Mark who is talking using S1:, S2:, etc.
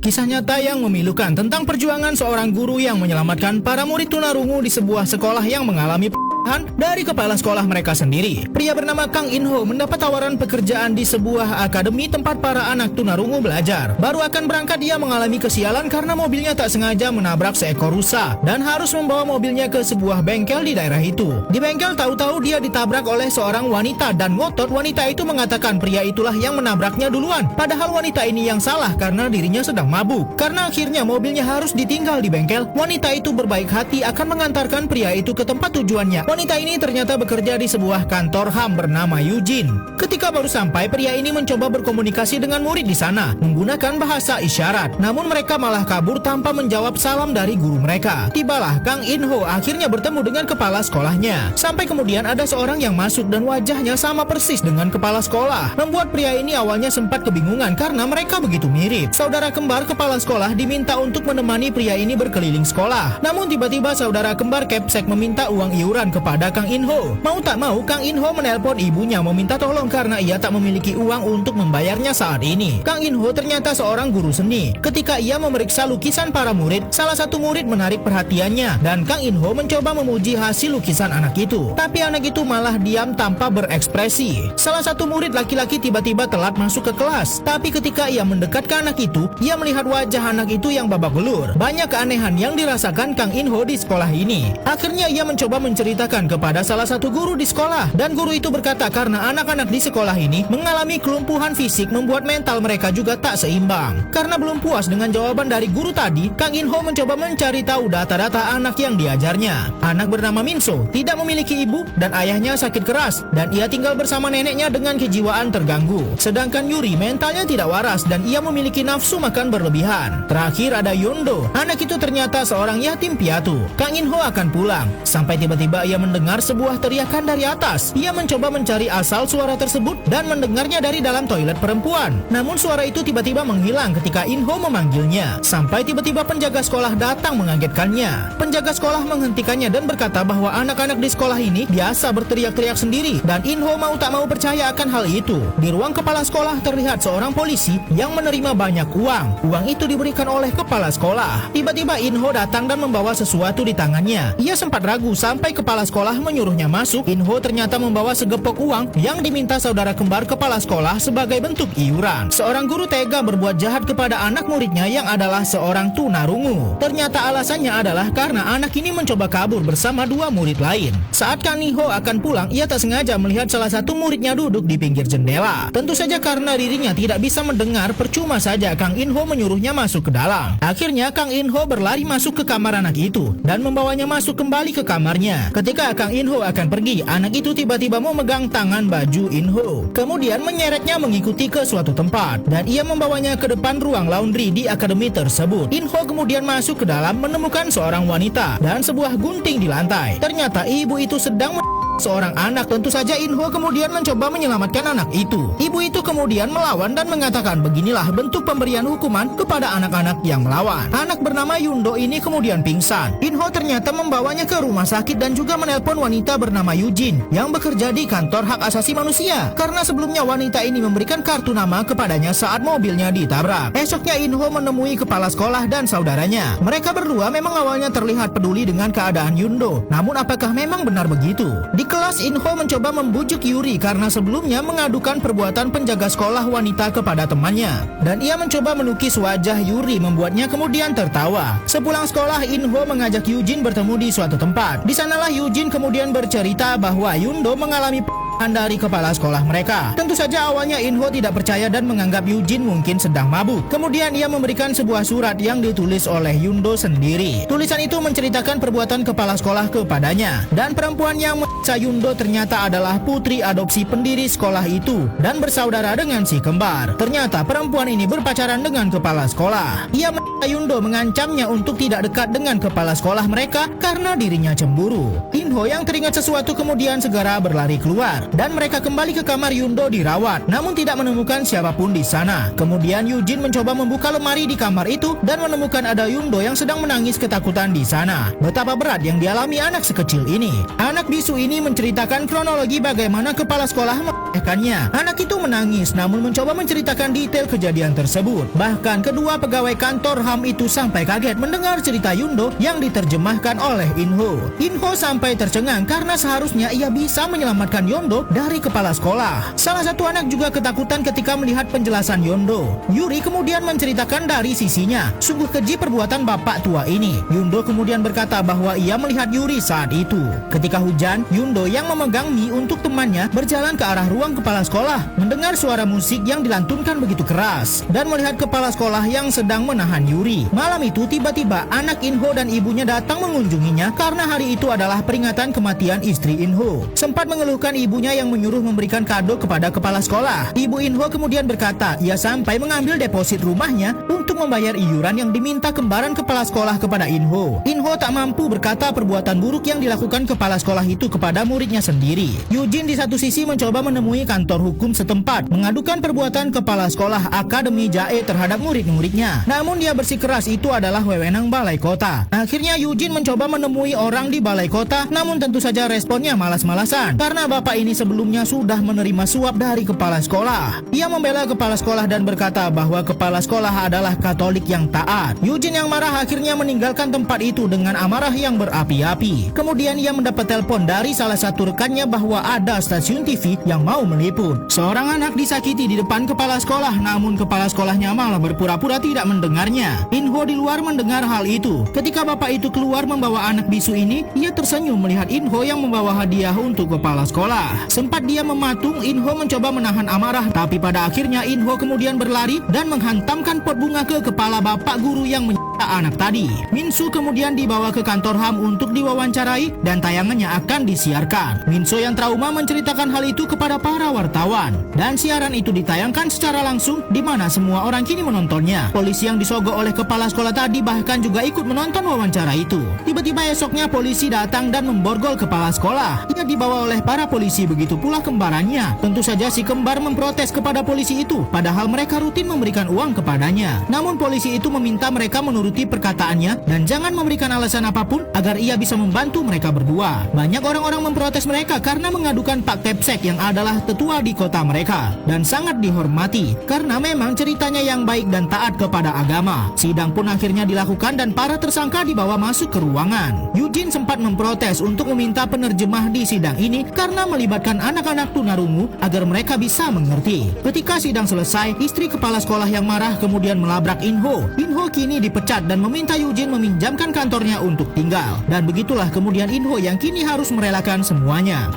S1: Kisah nyata yang memilukan tentang perjuangan seorang guru yang menyelamatkan para murid tunarungu di sebuah sekolah yang mengalami penyerahan dari kepala sekolah mereka sendiri. Pria bernama Kang In-ho mendapat tawaran pekerjaan di sebuah akademi tempat para anak tunarungu belajar. Baru akan berangkat ia mengalami kesialan karena mobilnya tak sengaja menabrak seekor rusa dan harus membawa mobilnya ke sebuah bengkel di daerah itu. Di bengkel tahu-tahu dia ditabrak oleh seorang wanita dan ngotot wanita itu mengatakan pria itulah yang menabraknya duluan. Padahal wanita ini yang salah karena dirinya sedang mabuk. Karena akhirnya mobilnya harus ditinggal di bengkel, wanita itu berbaik hati akan mengantarkan pria itu ke tempat tujuannya. Wanita ini ternyata bekerja di sebuah kantor HAM bernama Eugene. Ketika baru sampai, pria ini mencoba berkomunikasi dengan murid di sana menggunakan bahasa isyarat. Namun mereka malah kabur tanpa menjawab salam dari guru mereka. Tibalah Kang In-ho akhirnya bertemu dengan kepala sekolahnya. Sampai kemudian ada seorang yang masuk dan wajahnya sama persis dengan kepala sekolah. Membuat pria ini awalnya sempat kebingungan karena mereka begitu mirip. Saudara kembar kepala sekolah diminta untuk menemani pria ini berkeliling sekolah. Namun tiba-tiba saudara kembar Kepsek meminta uang iuran kepada Kang In-ho. Mau tak mau Kang In-ho menelpon ibunya meminta tolong karena ia tak memiliki uang untuk membayarnya saat ini. Kang In-ho ternyata seorang guru seni. Ketika ia memeriksa lukisan para murid, salah satu murid menarik perhatiannya dan Kang In-ho mencoba memuji hasil lukisan anak itu. Tapi anak itu malah diam tanpa berekspresi. Salah satu murid laki-laki tiba-tiba telat masuk ke kelas. Tapi ketika ia mendekat ke anak itu, ia melihat wajah anak itu yang babak belur. Banyak keanehan yang dirasakan Kang In-ho di sekolah ini. Akhirnya ia mencoba menceritakan kepada salah satu guru di sekolah. Dan guru itu berkata karena anak-anak di sekolah ini mengalami kelumpuhan fisik membuat mental mereka juga tak seimbang. Karena belum puas dengan jawaban dari guru tadi, Kang In-ho mencoba mencari tahu data-data anak yang diajarnya. Anak bernama Min-so tidak memiliki ibu dan ayahnya sakit keras dan ia tinggal bersama neneknya dengan kejiwaan terganggu. Sedangkan Yuri mentalnya tidak waras dan ia memiliki nafsu makan berlebihan. Terakhir ada Yondo. Anak itu ternyata seorang yatim piatu. Kang In-ho akan pulang sampai tiba-tiba ia mendengar sebuah teriakan dari atas. Ia mencoba mencari asal suara tersebut dan mendengarnya dari dalam toilet perempuan. Namun suara itu tiba-tiba menghilang ketika In-ho memanggilnya. Sampai tiba-tiba penjaga sekolah datang mengagetkannya. Penjaga sekolah menghentikannya dan berkata bahwa anak-anak di sekolah ini biasa berteriak-teriak sendiri dan In-ho mau tak mau percaya akan hal itu. Di ruang kepala sekolah terlihat seorang polisi yang menerima banyak uang. Uang itu diberikan oleh kepala sekolah. Tiba-tiba In-ho datang dan membawa sesuatu di tangannya. Ia sempat ragu sampai kepala sekolah menyuruhnya masuk. In-ho ternyata membawa segepok uang yang diminta saudara kembar kepala sekolah sebagai bentuk iuran. Seorang guru tega berbuat jahat kepada anak muridnya yang adalah seorang tunarungu. Ternyata alasannya adalah karena anak ini mencoba kabur bersama dua murid lain. Saat Kang In-ho akan pulang, ia tak sengaja melihat salah satu muridnya duduk di pinggir jendela. Tentu saja karena dirinya tidak bisa mendengar, percuma saja Kang In-ho menyuruhnya masuk ke dalam. Akhirnya Kang In-ho berlari masuk ke kamar anak itu dan membawanya masuk kembali ke kamarnya. Ketika Kang In-ho akan pergi, anak itu tiba-tiba memegang tangan baju In-ho. Kemudian menyeretnya mengikuti ke suatu tempat dan ia membawanya ke depan ruang laundry di akademi tersebut. In-ho kemudian masuk ke dalam menemukan seorang wanita dan sebuah gunting di lantai. Ternyata ibu itu sedang seorang anak. Tentu saja In-ho kemudian mencoba menyelamatkan anak itu. Ibu itu kemudian melawan dan mengatakan beginilah bentuk pemberian hukuman kepada anak-anak yang melawan. Anak bernama Yundo ini kemudian pingsan. In-ho ternyata membawanya ke rumah sakit dan juga menelpon wanita bernama Eugene yang bekerja di kantor hak asasi manusia. Karena sebelumnya wanita ini memberikan kartu nama kepadanya saat mobilnya ditabrak. Esoknya In-ho menemui kepala sekolah dan saudaranya. Mereka berdua memang awalnya terlihat peduli dengan keadaan Yundo. Namun apakah memang benar begitu? Di kelas In-ho mencoba membujuk Yuri karena sebelumnya mengadukan perbuatan penjaga sekolah wanita kepada temannya. Dan ia mencoba melukis wajah Yuri membuatnya kemudian tertawa. Sepulang sekolah, In-ho mengajak Eugene bertemu di suatu tempat. Di sanalah Eugene kemudian bercerita bahwa Yundo mengalami dari kepala sekolah mereka. Tentu saja awalnya In-ho tidak percaya dan menganggap Eugene mungkin sedang mabuk. Kemudian ia memberikan sebuah surat yang ditulis oleh Yundo sendiri. Tulisan itu menceritakan perbuatan kepala sekolah kepadanya. Dan perempuan yang menyiksa Yundo ternyata adalah putri adopsi pendiri sekolah itu dan bersaudara dengan si kembar. Ternyata perempuan ini berpacaran dengan kepala sekolah. Ia Yundo mengancamnya untuk tidak dekat dengan kepala sekolah mereka karena dirinya cemburu. Inho yang teringat sesuatu kemudian segera berlari keluar dan mereka kembali ke kamar Yundo dirawat, namun tidak menemukan siapapun di sana. Kemudian Eugene mencoba membuka lemari di kamar itu dan menemukan ada Yundo yang sedang menangis ketakutan di sana. Betapa berat yang dialami anak sekecil ini. Anak bisu ini menceritakan kronologi bagaimana kepala sekolah melahirkannya. Anak itu menangis namun mencoba menceritakan detail kejadian tersebut. Bahkan kedua pegawai kantor HAM itu sampai kaget mendengar cerita Yundo yang diterjemahkan oleh Inho. Inho sampai tercengang karena seharusnya ia bisa menyelamatkan Yundo dari kepala sekolah. Salah satu anak juga ketakutan ketika melihat penjelasan Yundo. Yuri kemudian menceritakan dari sisinya. Sungguh keji perbuatan bapak tua ini. Yundo kemudian berkata bahwa ia melihat Yuri saat itu. Ketika hujan, Yundo yang memegang mie untuk temannya berjalan ke arah ruang kepala sekolah, mendengar suara musik yang dilantunkan begitu keras dan melihat kepala sekolah yang sedang menahan Yuri. Malam itu tiba-tiba anak Inho dan ibunya datang mengunjunginya karena hari itu adalah peringatan kematian istri Inho. Sempat mengeluhkan ibunya yang menyuruh memberikan kado kepada kepala sekolah. Ibu Inho kemudian berkata ia sampai mengambil deposit rumahnya untuk membayar iuran yang diminta kembaran kepala sekolah kepada Inho. Inho tak mampu berkata perbuatan buruk yang dilakukan kepala sekolah itu kepada muridnya sendiri. Eugene di satu sisi mencoba menemui kantor hukum setempat mengadukan perbuatan kepala sekolah Akademi Jae terhadap murid-muridnya. Namun dia bersikeras itu adalah wewenang balai kota. Akhirnya Eugene mencoba menemui orang di balai kota, namun tentu saja responnya malas-malasan karena bapak ini sebelumnya sudah menerima suap dari kepala sekolah. Ia membela kepala sekolah dan berkata bahwa kepala sekolah adalah Katolik yang taat. Eugene yang marah akhirnya meninggalkan tempat itu dengan amarah yang berapi-api. Kemudian ia mendapat telepon dari salah satu rekannya bahwa ada stasiun TV yang mau meliput. Seorang anak disakiti di depan kepala sekolah, namun kepala sekolahnya malah berpura-pura tidak mendengarnya. Inho di luar mendengar hal itu. Ketika bapak itu keluar membawa anak bisu ini, ia tersenyum melihat Inho yang membawa hadiah untuk kepala sekolah. Sempat dia mematung, Inho mencoba menahan amarah, tapi pada akhirnya Inho kemudian berlari dan menghantamkan pot bunga ke kepala bapak guru yang menyiksa anak tadi. Minsu kemudian dibawa ke kantor HAM untuk diwawancarai dan tayangannya akan disiarkan. Minso yang trauma menceritakan hal itu kepada para wartawan dan siaran itu ditayangkan secara langsung di mana semua orang kini menontonnya. Polisi yang disogok oleh kepala sekolah tadi bahkan juga ikut menonton wawancara itu. Tiba-tiba esoknya polisi datang dan memborgol kepala sekolah. Ia dibawa oleh para polisi, begitu pula kembarannya. Tentu saja si kembar memprotes kepada polisi itu, padahal mereka rutin memberikan uang kepadanya. Namun polisi itu meminta mereka menuruti perkataannya dan jangan memberikan alasan apapun agar ia bisa membantu mereka berdua. Banyak orang-orang memprotes mereka karena mengadukan Pak Kepsek yang adalah tetua di kota mereka dan sangat dihormati karena memang ceritanya yang baik dan taat kepada agama. Sidang pun akhirnya dilakukan dan para tersangka dibawa masuk ke ruangan. Eugene sempat memprotes untuk meminta penerjemah di sidang ini karena melibatkan anak-anak tunarungu agar mereka bisa mengerti. Ketika sidang selesai, istri kepala sekolah yang marah kemudian melabrak Inho. Inho kini dipecat dan meminta Eugene meminjamkan kantornya untuk tinggal. Dan begitulah kemudian Inho yang kini harus merelakan semuanya.